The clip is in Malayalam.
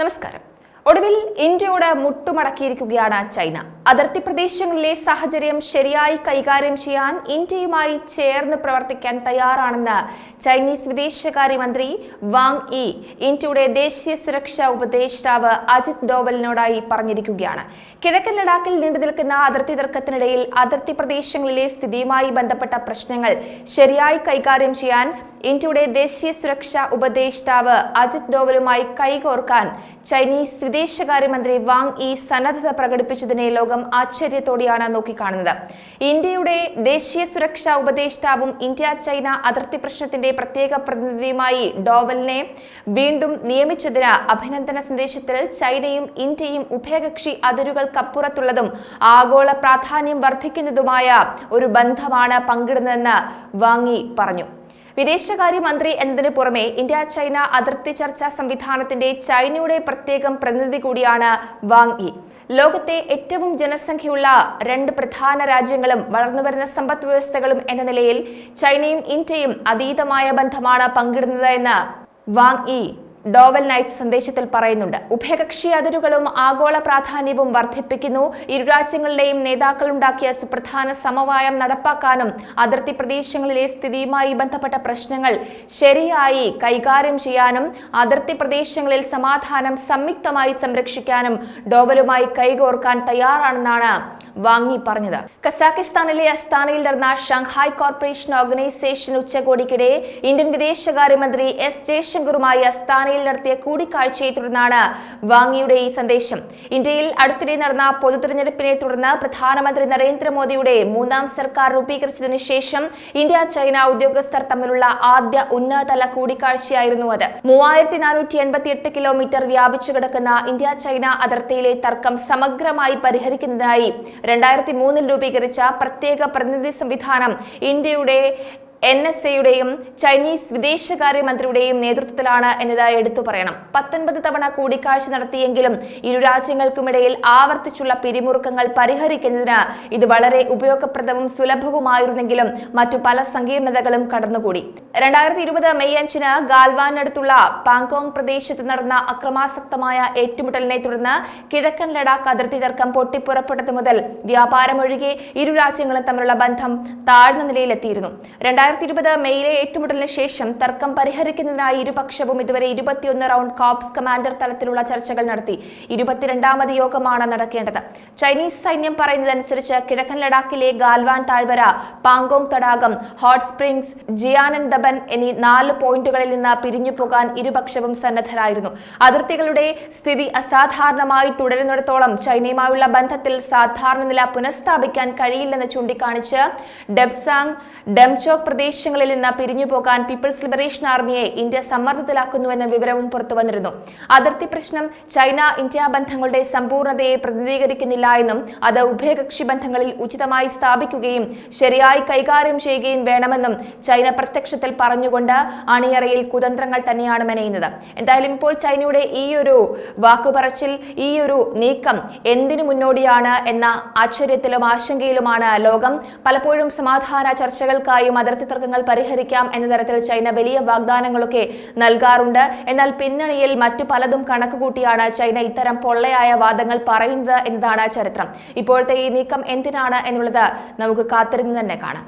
നമസ്കാരം. ഒടുവിൽ ഇന്ത്യയോട് മുട്ടുമടക്കിയിരിക്കുകയാണ് ചൈന. അതിർത്തി പ്രദേശങ്ങളിലെ സാഹചര്യം ശരിയായി കൈകാര്യം ചെയ്യാൻ ഇന്ത്യയുമായി ചേർന്ന് പ്രവർത്തിക്കാൻ തയ്യാറാണെന്ന് ചൈനീസ് വിദേശകാര്യമന്ത്രി വാങ് യി ഇന്ത്യയുടെ ദേശീയ സുരക്ഷാ ഉപദേഷ്ടാവ് അജിത് ഡോവലിനോടായി പറഞ്ഞിരിക്കുകയാണ്. കിഴക്കൻ ലഡാക്കിൽ നീണ്ടുനിൽക്കുന്ന അതിർത്തി തർക്കത്തിനിടയിൽ അതിർത്തി പ്രദേശങ്ങളിലെ സ്ഥിതിയുമായി ബന്ധപ്പെട്ട പ്രശ്നങ്ങൾ ശരിയായി കൈകാര്യം ചെയ്യാൻ ഇന്ത്യയുടെ ദേശീയ സുരക്ഷാ ഉപദേഷ്ടാവ് അജിത് ഡോവലുമായി കൈകോർക്കാൻ ചൈനീസ് വിദേശകാര്യമന്ത്രി വാങ് യി സന്നദ്ധത പ്രകടിപ്പിച്ചതിനെ ലോകം ആശ്ചര്യത്തോടെയാണ് നോക്കിക്കാണുന്നത്. ഇന്ത്യയുടെ ദേശീയ സുരക്ഷാ ഉപദേഷ്ടാവും ഇന്ത്യ ചൈന അതിർത്തി പ്രശ്നത്തിന്റെ പ്രത്യേക പ്രതിനിധിയുമായി ഡോവലിനെ വീണ്ടും നിയമിച്ചതിന് അഭിനന്ദന സന്ദേശത്തിൽ ചൈനയും ഇന്ത്യയും ഉഭയകക്ഷി അതിരുകൾക്കപ്പുറത്തുള്ളതും ആഗോള പ്രാധാന്യം വർദ്ധിക്കുന്നതുമായ ഒരു ബന്ധമാണ് പങ്കിടുന്നതെന്ന് വാങ് യി പറഞ്ഞു. വിദേശകാര്യമന്ത്രി എന്നതിന് പുറമെ ഇന്ത്യ ചൈന അതിർത്തി ചർച്ചാ സംവിധാനത്തിന്റെ ചൈനയുടെ പ്രത്യേകം പ്രതിനിധി കൂടിയാണ് വാങ് യി. ലോകത്തെ ഏറ്റവും ജനസംഖ്യയുള്ള രണ്ട് പ്രധാന രാജ്യങ്ങളും വളർന്നുവരുന്ന സമ്പദ് വ്യവസ്ഥകളും എന്ന നിലയിൽ ചൈനയും ഇന്ത്യയും അതീതമായ ബന്ധമാണ് പങ്കിടുന്നത് എന്ന് വാങ് യി ഡോവലിന് അയച്ച സന്ദേശത്തിൽ പറയുന്നുണ്ട്. ഉഭയകക്ഷി അതിരുകളും ആഗോള പ്രാധാന്യവും വർദ്ധിപ്പിക്കുന്നു. ഇരു രാജ്യങ്ങളിലെയും നേതാക്കളുണ്ടാക്കിയ സുപ്രധാന സമവായം നടപ്പാക്കാനും അതിർത്തി പ്രദേശങ്ങളിലെ സ്ഥിതിയുമായി ബന്ധപ്പെട്ട പ്രശ്നങ്ങൾ ശരിയായി കൈകാര്യം ചെയ്യാനും അതിർത്തി പ്രദേശങ്ങളിൽ സമാധാനം സംയുക്തമായി സംരക്ഷിക്കാനും ഡോവലുമായി കൈകോർക്കാൻ തയ്യാറാണെന്നാണ് വാങ് യി പറഞ്ഞത്. കസാഖിസ്ഥാനിലെ അസ്താനയിൽ നടന്ന ഷാങ്ഹായ് കോർപ്പറേഷൻ ഓർഗനൈസേഷൻ ഉച്ചകോടിക്കിടെ ഇന്ത്യൻ വിദേശകാര്യമന്ത്രി എസ് ജയശങ്കറുമായി അസ്താനയിൽ നടത്തിയ കൂടിക്കാഴ്ചയെ തുടർന്നാണ് വാങ് യിയുടെ ഈ സന്ദേശം. ഇന്ത്യയിൽ അടുത്തിടെ നടന്ന പൊതു തെരഞ്ഞെടുപ്പിനെ തുടർന്ന് പ്രധാനമന്ത്രി നരേന്ദ്രമോദിയുടെ മൂന്നാം സർക്കാർ രൂപീകരിച്ചതിനു ശേഷം ഇന്ത്യ ചൈന ഉദ്യോഗസ്ഥർ തമ്മിലുള്ള ആദ്യ ഉന്നതതല കൂടിക്കാഴ്ചയായിരുന്നു അത്. 3488 കിലോമീറ്റർ വ്യാപിച്ചു കിടക്കുന്ന ഇന്ത്യ ചൈന അതിർത്തിയിലെ തർക്കം സമഗ്രമായി പരിഹരിക്കുന്നതിനായി 2003 രൂപീകരിച്ച പ്രത്യേക പ്രതിനിധി സംവിധാനം ഇന്ത്യയുടെ NSAയുടെയും ചൈനീസ് വിദേശകാര്യമന്ത്രിയുടെയും നേതൃത്വത്തിലാണ് എന്നതായി എടുത്തു പറയണം. 19 തവണ കൂടിക്കാഴ്ച നടത്തിയെങ്കിലും ഇരു രാജ്യങ്ങൾക്കുമിടയിൽ ആവർത്തിച്ചുള്ള പിരിമുറുക്കങ്ങൾ പരിഹരിക്കുന്നതിന് ഇത് വളരെ ഉപയോഗപ്രദവും സുലഭവുമായിരുന്നെങ്കിലും മറ്റു പല സങ്കീർണതകളും കടന്നുകൂടി. 2020 മെയ് 5 ഗാൽവാനടുത്തുള്ള പാങ്കോങ് പ്രദേശത്ത് നടന്ന അക്രമാസക്തമായ ഏറ്റുമുട്ടലിനെ തുടർന്ന് കിഴക്കൻ ലഡാക്ക് അതിർത്തി തർക്കം പൊട്ടിപ്പുറപ്പെട്ടത് മുതൽ വ്യാപാരമൊഴികെ ഇരു രാജ്യങ്ങളും തമ്മിലുള്ള ബന്ധം താഴ്ന്ന നിലയിലെത്തിയിരുന്നു. 2020 മെയിലെ ഏറ്റുമുട്ടലിന് ശേഷം തർക്കം പരിഹരിക്കുന്നതിനായി ഇരുപക്ഷവും ഇതുവരെ 21 റൗണ്ട് കോപ്സ് കമാൻഡർ തലത്തിലുള്ള ചർച്ചകൾ നടത്തി. 22ാമത് യോഗമാണ് നടക്കേണ്ടത്. ചൈനീസ് സൈന്യം പറയുന്നതനുസരിച്ച് കിഴക്കൻ ലഡാക്കിലെ ഗാൽവാൻ താഴ്വര, പാങ്കോങ് തടാകം, ഹോട്ട് സ്പ്രിംഗ്സ്, ജിയാനൻദബൻ എന്നീ 4 പോയിന്റുകളിൽ നിന്ന് പിരിഞ്ഞു പോകാൻ ഇരുപക്ഷവും സന്നദ്ധരായിരുന്നു. അതിർത്തികളുടെ സ്ഥിതി അസാധാരണമായി തുടരുന്നിടത്തോളം ചൈനയുമായുള്ള ബന്ധത്തിൽ സാധാരണ നില പുനഃസ്ഥാപിക്കാൻ കഴിയില്ലെന്ന് ചൂണ്ടിക്കാണിച്ച് ഡെബ്സാങ്, ഡെംചോക് പ്രദേശങ്ങളിൽ നിന്ന് പിരിഞ്ഞു പോകാൻ പീപ്പിൾസ് ലിബറേഷൻ ആർമിയെ ഇന്ത്യ സമ്മർദ്ദത്തിലാക്കുന്നുവെന്ന വിവരവും പുറത്തുവന്നിരുന്നു. അതിർത്തി പ്രശ്നം ചൈന ഇന്ത്യ ബന്ധങ്ങളുടെ സമ്പൂർണ്ണതയെ പ്രതിനിധീകരിക്കുന്നില്ല എന്നും അത് ഉഭയകക്ഷി ബന്ധങ്ങളിൽ ഉചിതമായി സ്ഥാപിക്കുകയും ശരിയായി കൈകാര്യം ചെയ്യുകയും വേണമെന്നും ചൈന പ്രത്യക്ഷത്തിൽ പറഞ്ഞുകൊണ്ട് അണിയറയിൽ കുതന്ത്രങ്ങൾ തന്നെയാണ് മെനയുന്നത്. എന്തായാലും ഇപ്പോൾ ചൈനയുടെ ഈ ഒരു വാക്കുപറച്ചിൽ, ഈ ഒരു നീക്കം എന്തിനു മുന്നോടിയാണ് എന്ന ആശ്ചര്യത്തിലും ആശങ്കയിലുമാണ് ലോകം. പലപ്പോഴും സമാധാന ചർച്ചകൾക്കായും അതിർത്തി തർക്കങ്ങൾ പരിഹരിക്കാം എന്ന തരത്തിൽ ചൈന വലിയ വാഗ്ദാനങ്ങളൊക്കെ നൽകാറുണ്ട്. എന്നാൽ പിന്നണിയിൽ മറ്റു പലതും കണക്കുകൂട്ടിയാണ് ചൈന ഇത്തരം പൊള്ളയായ വാദങ്ങൾ പറയുന്നത് എന്നതാണ് ചരിത്രം. ഇപ്പോഴത്തെ ഈ നീക്കം എന്തിനാണ് എന്നുള്ളത് നമുക്ക് കാത്തിരുന്ന് തന്നെ കാണാം.